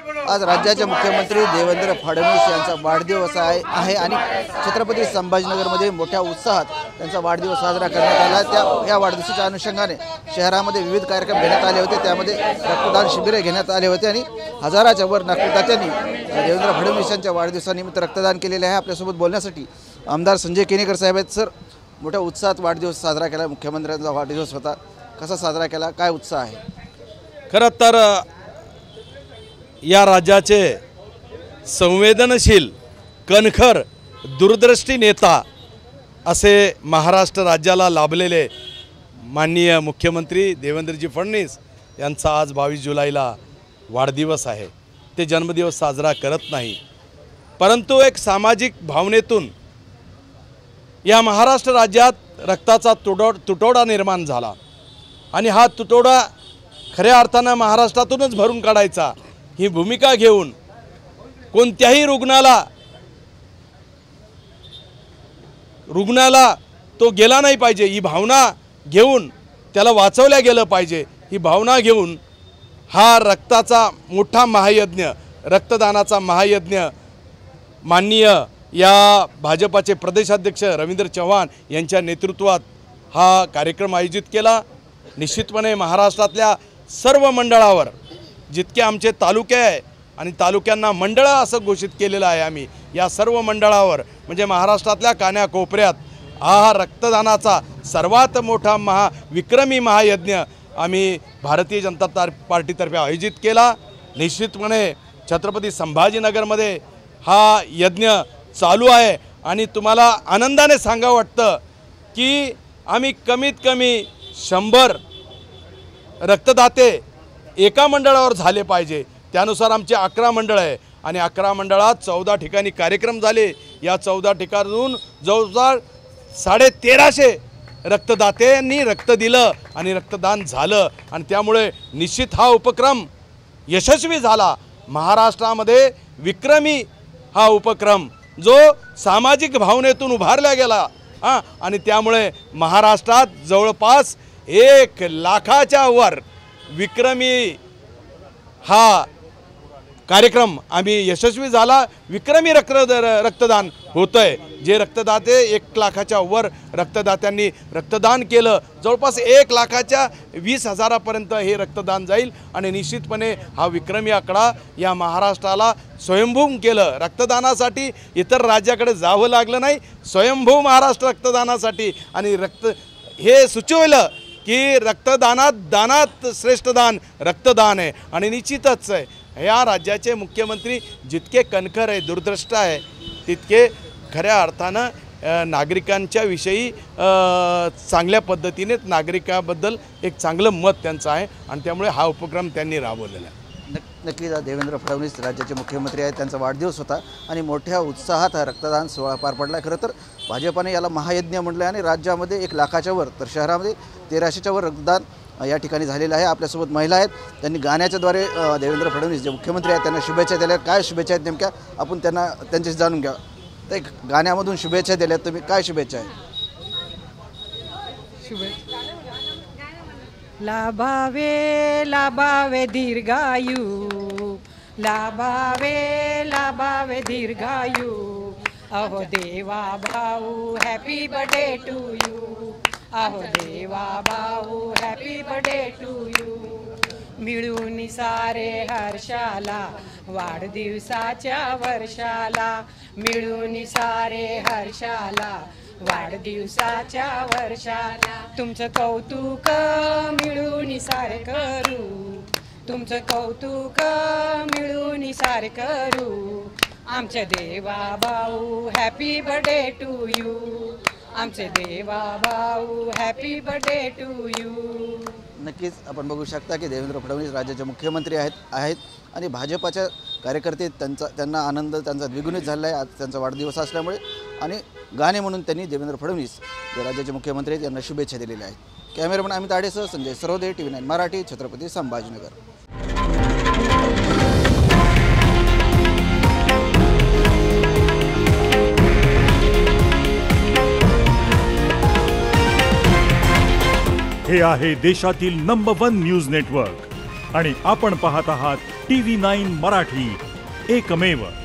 आज राज्याचे मुख्यमंत्री देवेंद्र फडणवीस यांचा वाढदिवस आहे आणि छत्रपती संभाजीनगरमध्ये मोठ्या उत्साहात त्यांचा वाढदिवस साजरा करण्यात आला। या वाढदिवसाच्या अनुषंगाने शहरामध्ये विविध कार्यक्रम घेण्यात आले होते, त्यामध्ये रक्तदान शिबिरे घेण्यात आले होते आणि हजाराच्या वर रक्तदात्यांनी देवेंद्र फडणवीस यांच्या वाढदिवसानिमित्त रक्तदान केलेले आहे। आपल्यासोबत बोलण्यासाठी आमदार संजय केनेकर साहेब आहेत। सर, मोठ्या उत्साहात वाढदिवस साजरा केला, मुख्यमंत्र्यांचा वाढदिवस होता, कसा साजरा केला, काय उत्साह आहे? खरं तर या राज्याचे संवेदनशील, कणखर, दूरदृष्टी नेता असे महाराष्ट्र राज्याला लाभलेले माननीय मुख्यमंत्री देवेंद्रजी फडणवीस यांचा आज 22 जुलैला वाढदिवस आहे। ते जन्मदिवस साजरा करत नाही, परंतु एक सामाजिक भावनेतून या महाराष्ट्र राज्यात रक्ताचा तुटवडा निर्माण झाला आणि हा तुटवडा खऱ्या अर्थानं महाराष्ट्रातूनच भरून काढायचा ही भूमिका घेऊन कोणत्याही रुग्णाला तो गेला नाही पाहिजे ही भावना घेऊन त्याला वाचवल्या गेलं पाहिजे ही भावना घेऊन हा रक्ताचा मोठा महायज्ञ, रक्तदानाचा महायज्ञ माननीय या भाजपाचे प्रदेशाध्यक्ष रवींद्र चव्हाण यांच्या नेतृत्वात हा कार्यक्रम आयोजित केला। निश्चितपणे महाराष्ट्रातल्या सर्व मंडळावर जितके आमचे तालुके आहे आणि तालुक्यांना मंडळं असं घोषित केलेलं आहे आम्ही, या सर्व मंडळावर म्हणजे महाराष्ट्रातल्या कानाकोपऱ्यात हा रक्तदानाचा सर्वात मोठा विक्रमी महायज्ञ आम्ही भारतीय जनता पार्टीतर्फे आयोजित केला। निश्चितपणे छत्रपती संभाजीनगरमध्ये हा यज्ञ चालू आहे आणि तुम्हाला आनंदाने सांगावं वाटतं की आम्ही कमीत कमी 100 रक्तदाते एका मंडळावर झाले पाहिजे, त्यानुसार आमचे 11 मंडळ आहे आणि 11 मंडळात 14 ठिकाणी कार्यक्रम झाले। या 14 ठिकाणाहून जवळजवळ 1350 रक्तदात्यांनी रक्त दिलं आणि रक्तदान झालं आणि त्यामुळे निश्चित हा उपक्रम यशस्वी झाला। महाराष्ट्रामध्ये विक्रमी हा उपक्रम जो सामाजिक भावनेतून उभारला गेला आणि त्यामुळे महाराष्ट्रात जवळपास 1 लाखाच्या वर विक्रमी हा कार्यक्रम आम्ही यशस्वी झाला। विक्रमी रक्तदान होतंय, जे रक्तदाते 1 लाखाच्या वर रक्तदात्यांनी रक्तदान केलं, जवळपास 1,20,000पर्यंत हे रक्तदान जाईल आणि निश्चितपणे हा विक्रमी आकडा या महाराष्ट्राला स्वयंभू केलं। रक्तदानासाठी इतर राज्याकडे जावं लागलं नाही, स्वयंभू महाराष्ट्र रक्तदानासाठी आणि हे सुचवलं की दानात श्रेष्ठ दान रक्तदान आहे आणि निश्चितच या राज्याचे मुख्यमंत्री जितके कणखर आहे, दूरदृष्ट आहे, तितके खऱ्या अर्थानं नागरिकांच्या विषयी चांगल्या पद्धतीने नागरिकाबद्दल एक चांगलं मत त्यांचं आहे आणि त्यामुळे हा उपक्रम त्यांनी राबवलेला आहे। नक्कीच देवेंद्र फडणवीस राज्याचे मुख्यमंत्री आहेत, त्यांचा वाढदिवस होता आणि मोठ्या उत्साहात हा रक्तदान सोहळा पार पडला। खरं तर भाजपाने याला महायज्ञ म्हटलं आहे आणि राज्यामध्ये 1 लाखाच्या वर तर शहरामध्ये 1300च्या वर रक्तदान या ठिकाणी झालेलं आहे। आपल्यासोबत महिला आहेत, त्यांनी गाण्याच्याद्वारे देवेंद्र फडणवीस जे मुख्यमंत्री आहेत त्यांना शुभेच्छा दिल्या। काय शुभेच्छा आहेत नेमक्या आपण त्यांच्याशी जाणून घ्या। तर गाण्यामधून शुभेच्छा दिल्यात, तुम्ही काय शुभेच्छा आहे? लाभावे दीर्घायु, लाभावे दीर्घायु, अहो देवा भाऊ हॅपी बर्थडे टू यू, अहो देवा भाऊ हॅपी बर्थडे टू यू। मिळून सारे हर्षाला वाढदिवसाच्या वर्षाला, मिळून सारे हर्षाला वाढदिवसाच्या वर्षाला, तुमचं कौतुक मिळून सारे करू, तुमचं कौतुक मिळून सारे करू, आमचे देवा भाऊ हॅपी बर्थडे टू यू, आमचे देवा भाऊ हॅपी बर्थडे टू यू। नक्कीच आपण बघू शकता की देवेंद्र फडणवीस राज्याचे मुख्यमंत्री आहेत आणि भाजपाच्या कार्यकर्ते त्यांना आनंद त्यांचा द्विगुणित झाला आहे आज त्यांचा वाढदिवस असल्यामुळे आणि गाणे म्हणून त्यांनी देवेंद्र फडणवीस जे राज्याचे मुख्यमंत्री आहेत यांना शुभेच्छा दिलेल्या आहेत। कॅमेरामन अमित आडेसह संजय सरोदे, TV9 मराठी, छत्रपती संभाजीनगर। हे आहे देशातील नंबर 1 न्यूज नेटवर्क आणि आपण पाहत आहात TV9 मराठी, एकमेव.